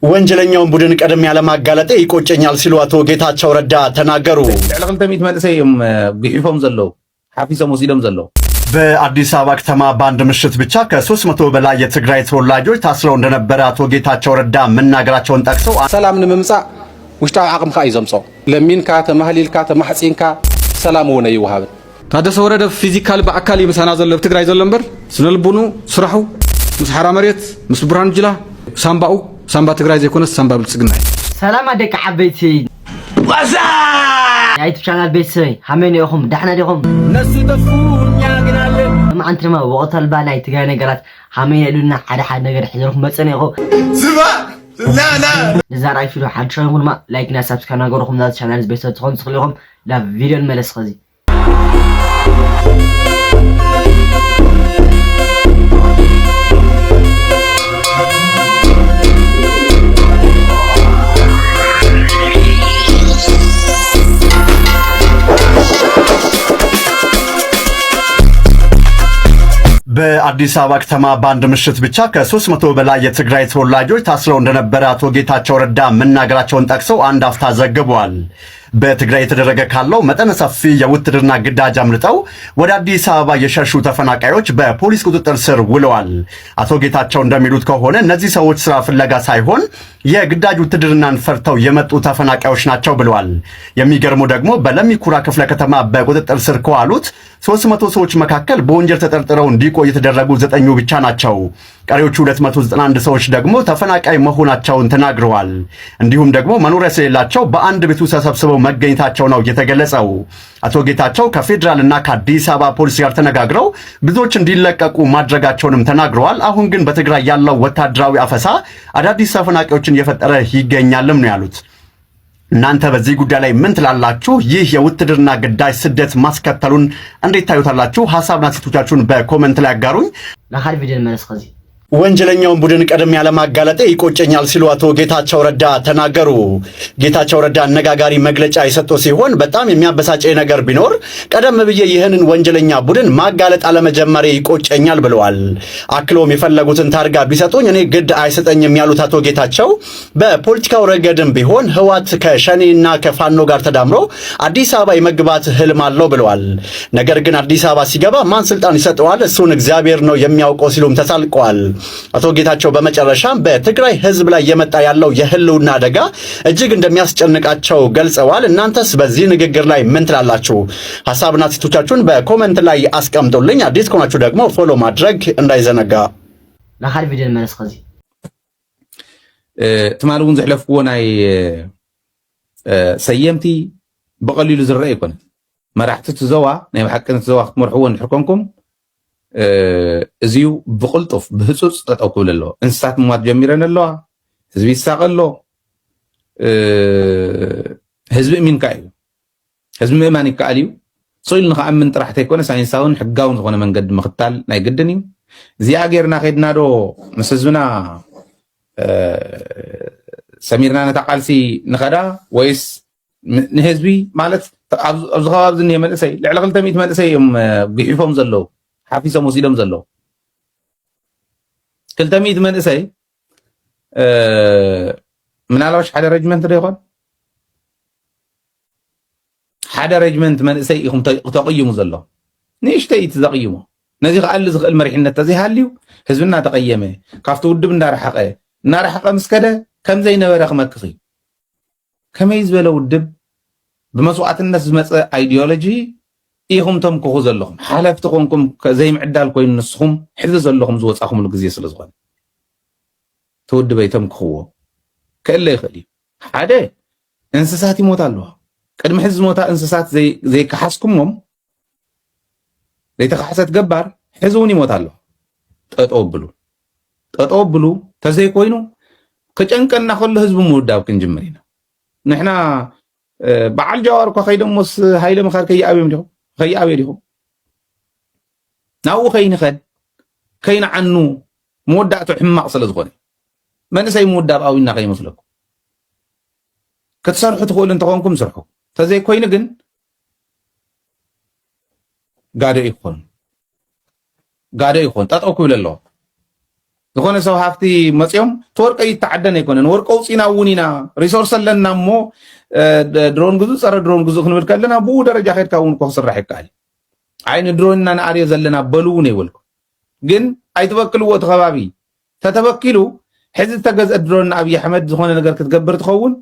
ወንጀለኛውን ቡድን ቀደም ያለ ማጋለጤ ይቆጨኛል ሲሉ አቶ ጌታቸው ረዳ ተናገሩ። ለቅልተሚት መልሰይም ግሒፎም ዘለው ሓፊሶም ወሲዶም ዘለው በአዲስ አበባ ከተማ በአንድ ምሽት ብቻ ከ300 በላይ የትግራይ ተወላጆች ታስረው እንደነበረ አቶ ጌታቸው ረዳ መናገራቸውን ጠቅሰው ሰላም ንምምጻእ ውሽጣዊ ዓቕምካ እዩ ዘምጾ ለሚንካ ተማህሊልካ ተማሕፂንካ ሰላም ሆነ ይወሃብን ታደሰ ወረደ ፊዚካል በአካል ይምሳና ዘሎ ትግራይ ዘሎ እምበር ስነልቡኑ ስራሑ ምስ ሓራ መሬት ምስ ብርሃን ጅላ ሳምባኡ ሳምባ ትግራይ ዘይኮነስ ሳምባ ብልጽግና ሰላም አደቅ ዓበይቲ ዋዛ ያይቱ ቻናል ቤተሰይ ሐመን ይኹም ዳሕና ዲኹም ነሱ ተፉኛ ግናለ ማዓንትማ ወቅተል ባላይ ትግራይ ነገራት ሐመን ይሉና ሓደ ነገር ሕዘርኩም መጸን ይኹ ዝባ ላላ ለዛራይ ፊሉ ሓድሾም ማ ላይክ እና ሰብስክራይብ ነገርኩም ዛ ቻናል ቤተሰብ ትኾን ትኽልኹም ላ ቪዲዮ መለስ ኸዚ በአዲስ አበባ ከተማ በአንድ ምሽት ብቻ ከ300 በላይ የትግራይ ተወላጆች ታስረው እንደነበረ አቶ ጌታቸው ረዳ መናገራቸውን ጠቅሰው አንድ አፍታ ዘግቧል። በትግራይ የተደረገ ካለው መጠነ ሰፊ የውትድርና ግዳጅ አምልጠው ወደ አዲስ አበባ የሸሹ ተፈናቃዮች በፖሊስ ቁጥጥር ስር ውለዋል። አቶ ጌታቸው እንደሚሉት ከሆነ እነዚህ ሰዎች ስራ ፍለጋ ሳይሆን የግዳጅ ውትድርናን ፈርተው የመጡ ተፈናቃዮች ናቸው ብለዋል። የሚገርመው ደግሞ በለሚኩራ ክፍለ ከተማ በቁጥጥር ስር ከዋሉት 300 ሰዎች መካከል በወንጀል ተጠርጥረው እንዲቆዩ የተደረጉ 9 ብቻ ናቸው። ቀሪዎቹ 291 ሰዎች ደግሞ ተፈናቃይ መሆናቸውን ተናግረዋል። እንዲሁም ደግሞ መኖሪያ ስለሌላቸው በአንድ ቤት ውስጥ ተሰብስበው መገኘታቸው ነው የተገለጸው። አቶ ጌታቸው ከፌዴራል እና ከአዲስ አበባ ፖሊስ ጋር ተነጋግረው ብዙዎች እንዲለቀቁ ማድረጋቸውንም ተናግረዋል። አሁን ግን በትግራይ ያለው ወታደራዊ አፈሳ አዳዲስ ተፈናቃዮችን እየፈጠረ ይገኛልም ነው ያሉት። እናንተ በዚህ ጉዳይ ላይ ምን ትላላችሁ? ይህ የውትድርና ግዳጅ ስደት ማስከተሉን እንዴት ታዩታላችሁ? ሐሳብና ሴቶቻችሁን በኮሜንት ላይ አጋሩኝ። ለኻል ቪዲዮ መለስ ኸዚ ወንጀለኛውን ቡድን ቀደም ያለ ማጋለጤ ይቆጨኛል ሲሉ አቶ ጌታቸው ረዳ ተናገሩ። ጌታቸው ረዳ አነጋጋሪ መግለጫ የሰጡ ሲሆን በጣም የሚያበሳጨኝ ነገር ቢኖር ቀደም ብዬ ይህንን ወንጀለኛ ቡድን ማጋለጥ አለመጀመሬ ይቆጨኛል ብለዋል። አክሎም የፈለጉትን ታርጋ ቢሰጡኝ እኔ ግድ አይሰጠኝም ያሉት አቶ ጌታቸው በፖለቲካው ረገድም ቢሆን ህዋት ከሸኔና ከፋኖ ጋር ተዳምሮ አዲስ አበባ የመግባት ህልም አለው ብለዋል። ነገር ግን አዲስ አበባ ሲገባ ማን ስልጣን ይሰጠዋል? እሱን እግዚአብሔር ነው የሚያውቀው ሲሉም ተሳልቀዋል። አቶ ጌታቸው በመጨረሻም በትግራይ ህዝብ ላይ የመጣ ያለው የህልውና አደጋ እጅግ እንደሚያስጨንቃቸው ገልጸዋል። እናንተስ በዚህ ንግግር ላይ ምን ትላላችሁ? ሐሳብና ሴቶቻችሁን በኮሜንት ላይ አስቀምጡልኝ። አዲስ ከሆናችሁ ደግሞ ፎሎ ማድረግ እንዳይዘነጋ። ለኻል ቪዲዮ መለስ ኸዚ ትማልውን ዝሕለፍዎ ናይ ሰየምቲ በቀሊሉ ዝረአ ይኮነ መራሕቲ ዞባ ናይ ሓቅነት ዞባ ክትመርሕዎ እንድሕር እዚዩ ብቕልጡፍ ብህፁፅ ጠጠው ክብል ኣለዎ። እንስሳት ምሟት ጀሚረን ኣለዋ። ህዝቢ ይሳቅ ኣሎ። ህዝቢ እሚንካ እዩ። ህዝቢ ምእማን ይከኣል እዩ። ስኢሉ ንከኣምን ጥራሕ እንተይኮነ ሳይንሳውን ሕጋውን ዝኾነ መንገዲ ምኽታል ናይ ግድን እዩ። እዚኣ ጌርና ከይድና ዶ ምስ ህዝብና ሰሚርና ነታ ቃልሲ ንኸዳ ወይስ ንህዝቢ ማለት ኣብዚ ከባቢ ዝኒሄ መንእሰይ ልዕሊ 200 መንእሰይ እዮም ግሒፎም ዘለው ሓፊሶም ወሲዶም ዘለው 200 መንእሰይ ምናልባሽ ሓደ ረጅመንት ዶ ይኾን ሓደ ረጅመንት መንእሰይ ኢኹም ተቐይሙ ዘሎ ንእሽተይ ተዘቕይሙ ነዚ ከኣሊ ዝኽእል መሪሕነት ተዘይሃልዩ ህዝብና ተቐየመ ካብቲ ውድብ እናረሓቐ ምስ ከደ ከምዘይነበረ ክመክኽ እዩ። ከመይ ዝበለ ውድብ ብመስዋዕትነት ዝመፀ አይዲዮሎጂ ኢኹም ተምክኹ ዘለኹም ሓለፍቲ ኮንኩም ዘይምዕዳል ኮይኑ ንስኹም ሕዚ ዘለኹም ዝወፃኹምሉ ግዜ ስለ ዝኾነ ተወድበይ ተምክኽዎ ክእለ ይኽእል እዩ። ሓደ እንስሳት ይሞት ኣለዋ። ቅድሚ ሕዚ ዝሞታ እንስሳት ዘይከሓስኩሞም ዘይተካሓሰት ገባር ሕዚ እውን ይሞት ኣሎ። ጠጠው ብሉ ተዘይኮይኑ ከጨንቀና ከሎ ህዝቢ ምውዳብ ክንጅምር ኢና ንሕና በዓል ጃዋር እኳ ከይደሞስ ሃይለ ምኻር ከይኣብዮም ዲኹም ከይኣበ ዲኹም ናብኡ ከይንኸድ ከይንዓኑ መወዳእቱ ሕማቕ ስለ ዝኾነ መንእሰይ ምውዳብ ኣዊና ከይመስለኩም ክትሰርሑ ትኽእሉ እንተኾንኩም ስርሑ ተዘይኮይኑ ግን ጋደ ይኾን ጠጠው ክብል ኣለዎ ዝኾነ ሰብ ሃፍቲ መፅኦም ተወርቀ ይተዓደን ኣይኮነን ወርቀ ውፂና እውን ኢና ሪሶርስ ኣለና እሞ ድሮን ግዙእ ፀረ ድሮን ግዙእ ክንብል ከለና ብኡ ደረጃ ከድካ እውን ክስራሕ ይከኣል ዓይኒ ድሮንና ንኣርዮ ዘለና በሉ እውን ይብልኩ ግን ኣይትበክልዎ እቲ ከባቢ ተተበኪሉ ሕዚ ተገዝአ ድሮን ኣብይ ኣሕመድ ዝኾነ ነገር ክትገብር ትኸውን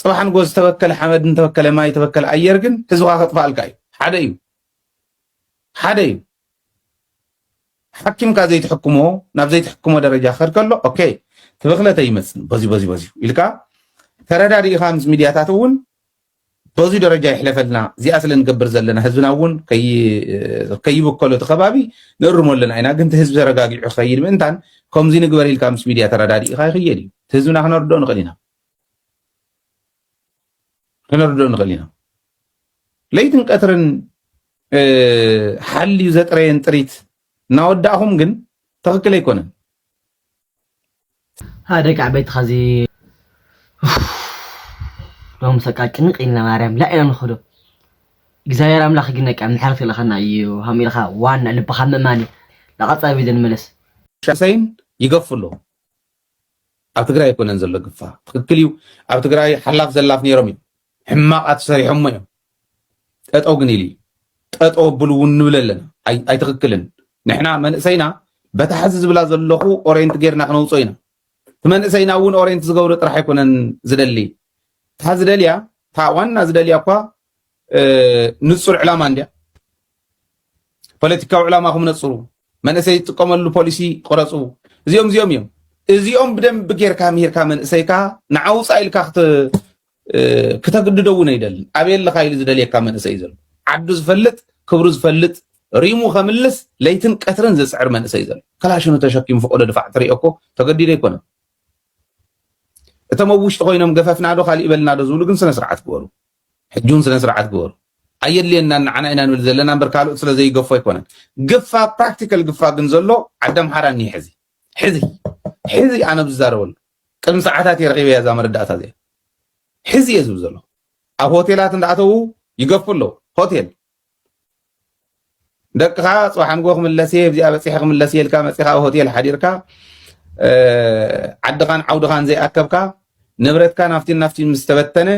ፅባሕን ጎዝ ተበከለ ሓመድ እንተበከለ ማይ ተበከለ ኣየር ግን ህዝብካ ከጥፋልካ እዩ ሓደ እዩ حكيم كا زيت حكمه ناب زيت حكمه درجة آخر كله أوكي تبغله تيمس بزي إلكا ترى داري خامس ميديا تون بزي درجة يحلف لنا زي أصلا نقبر زلنا هزبنا ون كي بكله تخبابي نرمول لنا أنا كنت هزب رجاجي خير من تان كم زين قبر الخامس ميديا ترى داري خيري هزبنا إحنا ردون غلينا ليتن كثرن حل يزت رين تريت نودعهم جن تغكل يكونن هذا كعبيت خزي لهم سكاكن قيلنا مريم لا إلا نخدو إجزاير أملاخ جنك عم نحرف إلى خنا أيو هم إلى خا وان اللي بخم ماني لقط أبيد الملس شاسين يقفلوا أبتقرأ يكون ننزل له قفا تغكليو أبتقرأ حلاف زلاف نيرمي حماق أتسري حميو أتأوجني لي أتأوبلو ونوللنا أي تغكلن نحنا من سينا بتحزز بلا زلخو اورينت غيرنا خنوصينا من سينا ون اورينت زغورت راح يكون زدلي تحزدليا تا وانا زدليا كوا نصر علامه انديا ፖለቲካዊ ዕላማኹም ነፅሩ መንእሰይ ዝጥቀመሉ ፖሊሲ ቆረፁ እዚኦም ብደንብ ጌርካ ምሄርካ መንእሰይካ ንዓውፃ ኢልካ ክተግድደው ነው ይደልን ኣበየለ ኻይል ዝደልየካ መንእሰይ ዘሎ ዓዱ ዝፈልጥ ክብሩ ዝፈልጥ ሪሙ ከምልስ ለይትን ቀትረን ዘፅዕር መንእሰይ ዘሎ ከላሽኑ ተሸኪሙ ፈቆደ ድፋዕ ትሪኦኮ ተገዲደ ይኮነ እቶም ውሽጢ ኮይኖም ገፈፍና ዶ ካሊእ በልና ዶ ዝብሉ ግን ስነ ስርዓት ግበሩ ሕጁን ስነ ስርዓት ግበሩ አየለና ንዓና ኢና ንብል ዘለና እምበር ካልኦት ስለ ዘይገፎ ይኮነን ግፋ ፕራክቲካል ግፋ ግን ዘሎ ዓዳም ሓራኒ ሕዚ ኣነ ብዛረበሉ ቅድሚ ሰዓታት የረኺበ ያዛ መረዳእታ እዚኣ ሕዚ የዝብ ዘሎ ኣብ ሆቴላት እንዳኣተው ይገፍሎ ሆቴል ደቅኻ ጽባሕን ጎ ክምለስ ብዚኣ በፂሕ ክምለስ የልካ መፂኻ ሆቴል ሓዲርካ ዓድኻን ዓውድኻን ዘይኣከብካ ንብረትካ ናፍቲ ምስተበተነ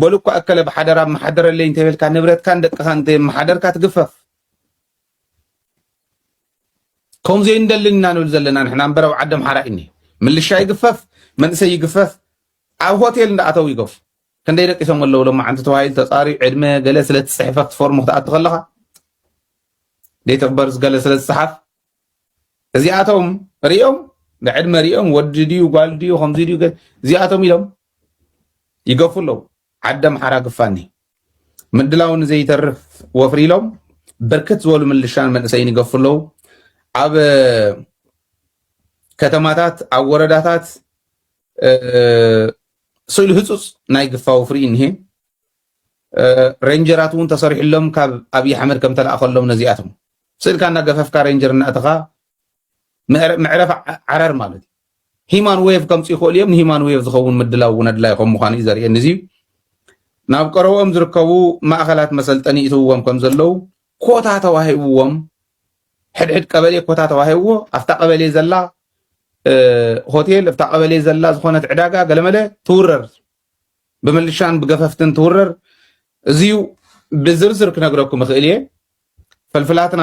በልኳ ኣከለ ብሓደራ ማሓደረለይ እንተበልካ ንብረትካን ደቅኻን ማሓደርካ ትግፈፍ ከም ዘይንደልና ንብል ዘለና ንሕና እምበረው ዓደም ሓራኢኒ ምልሻ ይግፈፍ መንእሰይ ይግፈፍ ኣብ ሆቴል እንዳኣተው ይገፍ ክንደይ ደቂሶም ኣለዉ ሎማ ዓንቲ ተዋሂል ተፃሪዩ ዕድመ ገለ ስለትፅሕፈ ክትፎርሙ ክትኣቱ ከለኻ ዴት ኦፍ በርዝ ገለ ስለዝፅሓፍ እዚኣቶም ሪኦም ብዕድመ ሪኦም ወዲ ድዩ ጓል ድዩ ከምዚ ድዩ እዚኣቶም ኢሎም ይገፉ ኣለዉ ዓደም ሓራ ግፋኒ ምድላውን ዘይተርፍ ወፍሪ ኢሎም በርከት ዝበሉ ምልሻን መንእሰይን ይገፉ ኣለዉ ኣብ ከተማታት ኣብ ወረዳታት ስኢሉ ህፁፅ ናይ ግፋ ወፍሪ እንሄ ሬንጀራት እውን ተሰሪሕሎም ካብ ኣብይ ኣሕመድ ከም ተለኣኸሎም ነዚኣቶም ስእልካ እናገፈፍካ ሬንጀር እናእትኻ ምዕረፍ ዓረር ማለት ሂማን ዌቭ ከምፂ ይኽእሉ እዮም ንሂማን ዌቭ ዝኸውን ምድላው እውን ኣድላይ ከም ምዃኑ እዩ ዘርእየኒ እዚ ናብ ቀረብኦም ዝርከቡ ማእኸላት መሰልጠኒ ይእትውዎም ከም ዘለው ኮታ ተዋሂብዎም ሕድሕድ ቀበሌ ኮታ ተዋሂብዎ ኣብታ ቀበሌ ዘላ ሆቴል ኣብታ ቀበሌ ዘላ ዝኾነት ዕዳጋ ገለመለ ትውረር ብምልሻን ብገፈፍትን ትውረር እዚዩ ብዝርዝር ክነግረኩም እኽእል እየ ፈልፍላትና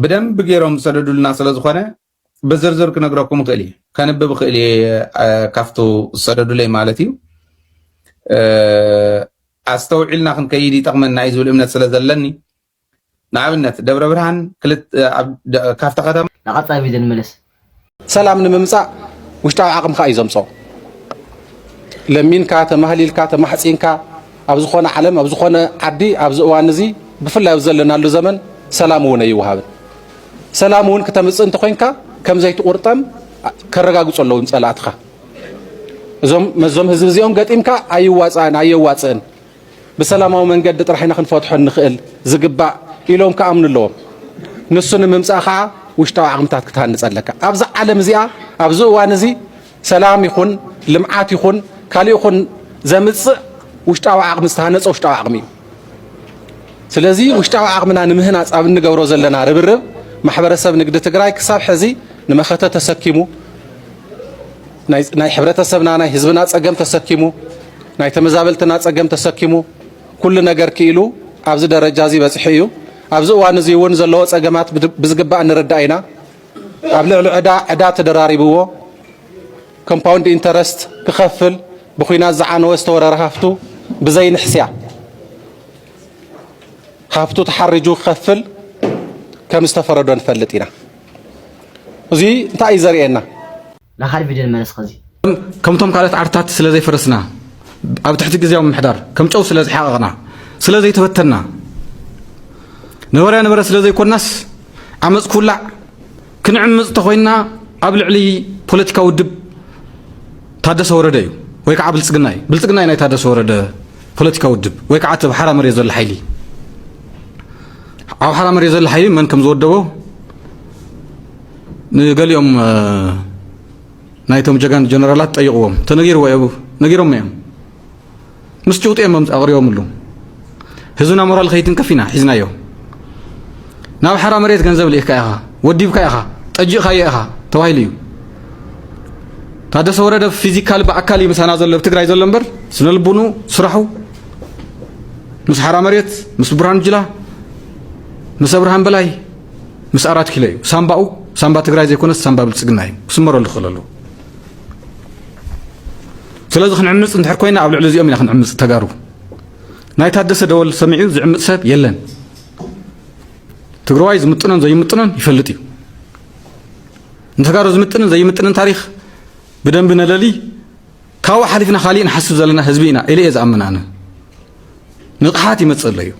بدم بغيرهم سددولنا ስለዝኾነ بزرزر كنغركم خلي كنبب خلي كافتو سددولي ማለት እዩ استوعلنا كنكيدي طقمنا يزول امنت ስለዘለኒ ንኣብነት ደብረ ብርሃን ክልት ካፍታ ከተማ لقطه بيدن ملس سلام ንምምፃእ ውሽጣዊ ዓቕምካ እዩ ዘምፅኦ ለሚንካ ተማህሊልካ ተማሕፂንካ ኣብ ዝኾነ ዓለም ኣብ ዝኾነ ዓዲ ኣብ ዝእዋን እዚ ብፍላይ ዘለናሉ ዘመን ሰላም እውን ይወሃብን ሰላም እውን ከተምፅእ እንተ ኮይንካ ከም ዘይትቁርጠም ከረጋግፁ ኣለዉ ፀላእትካ እዞም ህዝቢ እዚኦም ገጢምካ ኣይዋፅእን ብሰላማዊ መንገዲ ጥራሕና ክንፈትሖ ንኽእል ዝግባእ ኢሎም ከኣምኑ ኣለዎም ንሱ ንምምፃእ ከዓ ውሽጣዊ ዓቕምታት ክትሃንፅ ኣለካ ኣብዛ ዓለም እዚኣ ኣብዚ እዋን እዚ ሰላም ይኹን ልምዓት ይኹን ካልእ ይኹን ዘምፅእ ውሽጣዊ ዓቕሚ ዝተሃነፀ ውሽጣዊ ዓቕሚ እዩ ስለዚ ውሽጣዊ ዓቕምና ንምህናፅ ኣብ እንገብሮ ዘለና ርብርብ ማሕበረሰብ ንግዲ ትግራይ ክሳብ ሕዚ ንመኸተ ተሰኪሙ ናይ ሕብረተሰብና ናይ ህዝብና ፀገም ተሰኪሙ ናይ ተመዛበልትና ፀገም ተሰኪሙ ኩሉ ነገር ክኢሉ ኣብዚ ደረጃ እዚ በፅሒ እዩ ኣብዚ እዋን እዚ እውን ዘለዎ ፀገማት ብዝግባእ ንርዳእ ኢና ኣብ ልዕሊ ዕዳ ተደራሪብዎ ኮምፓውንድ ኢንተረስት ክኸፍል ብኩናት ዝዓነወ ዝተወረረ ሃፍቱ ብዘይንሕስያ ሃፍቱ ተሓሪጁ ክኸፍል ከም ዝተፈረዶ ንፈልጥ ኢና እዚ እንታይ እዩ ዘርእየና ላኻል ቪድዮ መለስ ኸዚ ከምቶም ካልኦት ዓርታት ስለ ዘይፈረስና ኣብ ትሕቲ ግዜያዊ ምምሕዳር ከም ጨው ስለ ዝሓቐቕና ስለ ዘይተበተና ነበረ ስለ ዘይኮናስ ዓመፅ ኩላዕ ክንዕምፅ ተኾይና ኣብ ልዕሊ ፖለቲካ ውድብ ታደሰ ወረደ እዩ ወይ ከዓ ብልጽግና እዩ ብልጽግና ናይ ታደሰ ወረደ ፖለቲካ ውድብ ወይ ከዓ ኣብ ሓራ መሬት ዘሎ ሓይሊ ኣብ ሓራ መሬት ዘሎ ሓይሊ መን ከም ዝወደቦ ንገሊኦም ናይቶም ጀጋን ጀነራላት ጠይቕዎም ተነጊሮም እዮም ምስ ጭውጥኦም ኣቕሪቦምሉ ህዝብና ሞራል ከይትንከፍ ኢና ሒዝናዮ ናብ ሓራ መሬት ገንዘብ ልኢካ ኢኻ ወዲብካ ኢኻ ጠጂቕካ ኢኻ ተባሂሉ እዩ ታደሰ ወረደ ፊዚካል በአካል ይመሳና ዘሎ ትግራይ ዘሎ እምበር ስነልቡኑ ስራሑ ምስ ሓራ መሬት ምስ ብርሃን ጅላ ምስ ብርሃን በላይ ምስ 4 ኪሎ እዩ ሳምባ ትግራይ ዘይኮነስ ሳምባ ብልጽግና እዩ ክስመረሉ ይኽእለሉ ስለዚ ክንዕምፅ እንድሕር ኮይና ኣብ ልዕሊ እዚኦም ኢና ክንዕምፅ ተጋሩ ናይ ታደሰ ደወል ሰሚዑ ዝዕምፅ ሰብ የለን ትግራዋይ ዝምጥኖን ዘይምጥኖን ይፈልጥ እዩ እንተጋሩ ዝምጥንን ዘይምጥንን ታሪክ بدن بنللي كاو حلفنا خالين حسب زلنا حزبينا إلى إذا أمنانا نقحاتي متصليو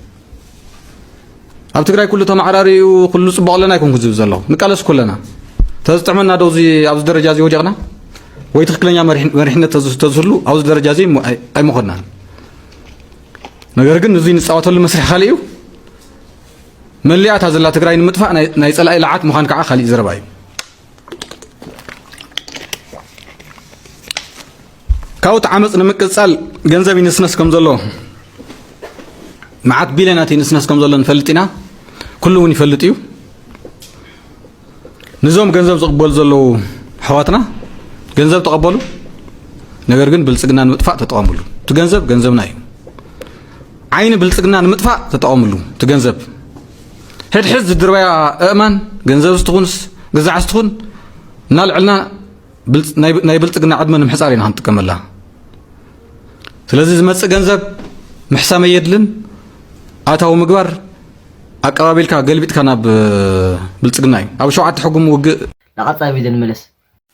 أب تقرأي كله تام عراري وكله صباح لنا يكون كذب زلوا نقلس كلنا تزتعملنا دوزي أبز درجة زي وجهنا ويتخلينا مرحنا تزهلو أبز درجة زي أي مخدنا نقرقن نزين الساعات ولا مسرح خاليو مليات هذا اللي تقرأي المدفع نيسأل أي لعات مخان كع خالي زرباي كاوت عمص نمكصال ገንዘብ ይንስነስ ከም ዘሎ ማዓት ቢሊዮናት ይንስነስ ከም ዘሎ ንፈልጥና ኩሉውን ይፈልጥ እዩ ንዞም ገንዘብ ዝቅበሉ ዘለው حواتنا ገንዘብ ተቀበሉ ነገር ግን ብልጽግና ንምጥፋእ ተጠቀሙሉ ትገንዘብ ገንዘብና እዩ ዓይን ብልጽግና ንምጥፋእ ተጠቀሙሉ ትገንዘብ ሕድሕድ ዝድርባያ ኣእማን ገንዘብ ስትኹንስ ግዛዕ ስትኹን እናልዕልና ናይ ብልጽግና ዕድመ ንምሕፃር ኢና ክንጥቀመላ ስለዚህ ዝመጽእ ገንዘብ ምሕሳመ የድልን ኣታው ምግባር ኣቀባቢልካ ገልቢጥካ ናብ ብልጽግና እዩ ኣብ ሸውዓተ ሕጉም ውግእ ለቀጣይ ቪዲዮ እንመለስ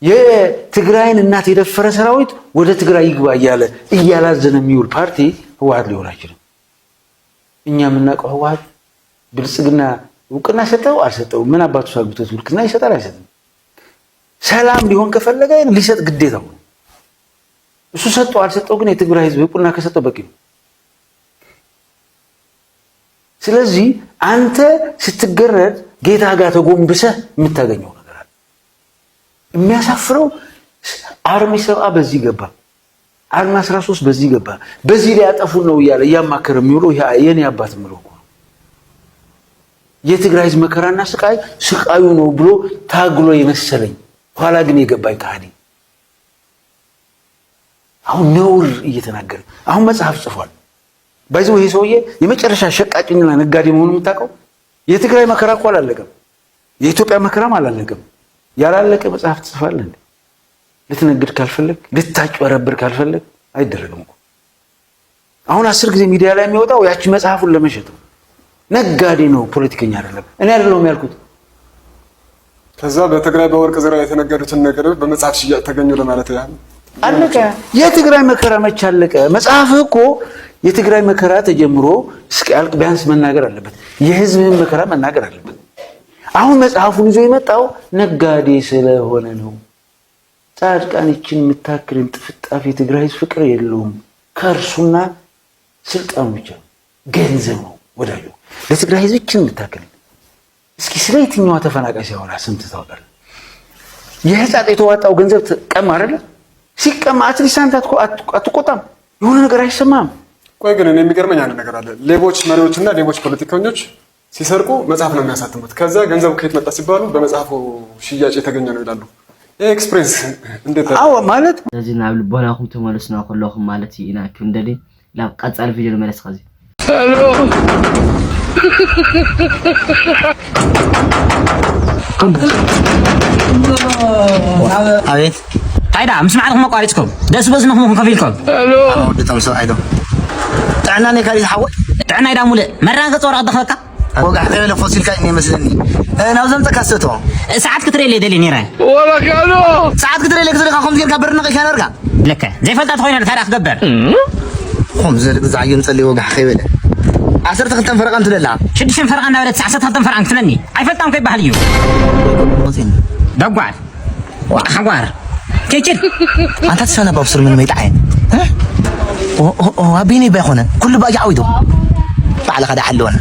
የትግራይን እናት የደፈረ ሰራዊት ወደ ትግራይ ይግባ እያላዘነ የሚውል ፓርቲ ህወሓት ሊሆን አይችልም እኛ የምናውቀው ህወሓት ብልጽግና እውቅና ሰጠው አልሰጠው ምን አባቱ ሳግብቶት እውቅና ይሰጣል አይሰጥም ሰላም ሊሆን ከፈለገ ሊሰጥ ግዴታው እሱ ሰጠው አልሰጠው ግን የትግራይ ህዝብ እውቅና ከሰጠው በቂ ነው ስለዚህ አንተ ስትገረድ ጌታ ጋር ተጎንብሰህ የምታገኘው ነገር አለ የሚያሳፍረው አርሚ 7 በዚህ ገባ አርሚ 13 በዚህ ገባ በዚህ ላይ ያጠፉን ነው ይያለ ያማከረ የሚውለው የኔ አባት ምለው የትግራይ ህዝብ መከራና ስቃዩ ነው ብሎ ታግሎ የመሰለኝ ኋላ ግን የገባኝ ካህዲ አሁን ነውር እየተናገረ አሁን መጽሐፍ ጽፏል ባይዘው ይሄ ሰውዬ የመጨረሻ ሸቃጭኝና ነጋዴ መሆኑን የምታውቀው የትግራይ መከራ እኮ አላለቀም የኢትዮጵያ መከራም አላለቀም ያላለቀ መጽሐፍ ጽፏል እንዴ ልትነግድ ካልፈለግ ልታጭበረብር ካልፈለግ አይደረግም እኮ አሁን 10 ጊዜ ሚዲያ ላይ የሚወጣው ያቺ መጽሐፉን ለመሸጥ ነጋዴ ነው ፖለቲከኛ አይደለም እኔ አይደለም ያልኩት ከዛ በትግራይ በወርቅ ዘራ የተነገሩትን ነገሮች በመጽሐፍ ሽያጭ ተገኙ ለማለት ያህል አለቀ የትግራይ መከራ መቻለቀ መጽሐፍ እኮ የትግራይ መከራ ተጀምሮ እስኪያልቅ ቢያንስ መናገር አለበት የህዝብን መከራ መናገር አለበት አሁን መጽሐፉን ይዞ የመጣው ነጋዴ ስለሆነ ነው ጻድቃንችን የምታክልን ጥፍጣፊ የትግራይ ፍቅር የለውም ከርሱና ስልጣኑ ብቻ ገንዘብ ነው ወዳጁ ለትግራይ ህዝብችን የምታክል እስኪ ስለየትኛው ተፈናቃይ ሲያወራ ስንት ታውቃለህ የህፃጥ የተዋጣው ገንዘብ ተቀማ አይደል ሲቀማ አትሊሳንት አትቆጣም የሆነ ነገር አይሰማም ቆይ ግን እኔ የሚገርመኝ አንድ ነገር አለ ሌቦች መሪዎችና ሌቦች ፖለቲከኞች ሲሰርቁ መጽሐፍ ነው የሚያሳትሙት። ከዛ ገንዘቡ ከየት መጣ ሲባሉ በመጽሐፉ ሽያጭ የተገኘ ነው ይላሉ። ኤክስፕሬስ እንዴት አዎ ማለት ስለዚህ ናብ ልቦናኩም ተመለስና ከለኹም ማለት ኢና ክንደሊ ናብ ቀጻሊ ቪድዮ መለስ ከዚ አቤት ታይዳ ምስማዕኩም መቋሪጽኩም ደስ በዝነኩም ከፊልኩም ሄሎ ወድቶም ሰው አይዶ ጥዕና ነይ ካሊ ዝሓወጥ ጥዕና ኢዳ ሙሉእ መራገጽ ወረቐት ደኸበካ ወጋሕ ከበለ ፎሲልካ እኔ መስለኒ ናብዞም ተካሰቶ ሰዓት ክትርእየለ ደሊ ነይረ ወላ ካሎ ሰዓት ክትርእየለ ክትሪኻ ከምዚ ጌርካ ብር ነቒካ ነርካ ለከ ዘይፈልጣ ተኮይና ታዲያ ክገብር ከምዚ ዝዓዮም ፀለይ ወጋሕ ከይበለ 12 ፈረቃ እንትለላ 6 ፈረቃ እናበለት 12 ፈረቃ ክትለኒ ኣይፈልጣም ከይበሃል እዩ ደጓል ሓጓር كيتشد أنت تسألنا بابصر من ميتعين ها؟ أبيني بيخونه كل بقى يعودوا فعلى غدا حلونا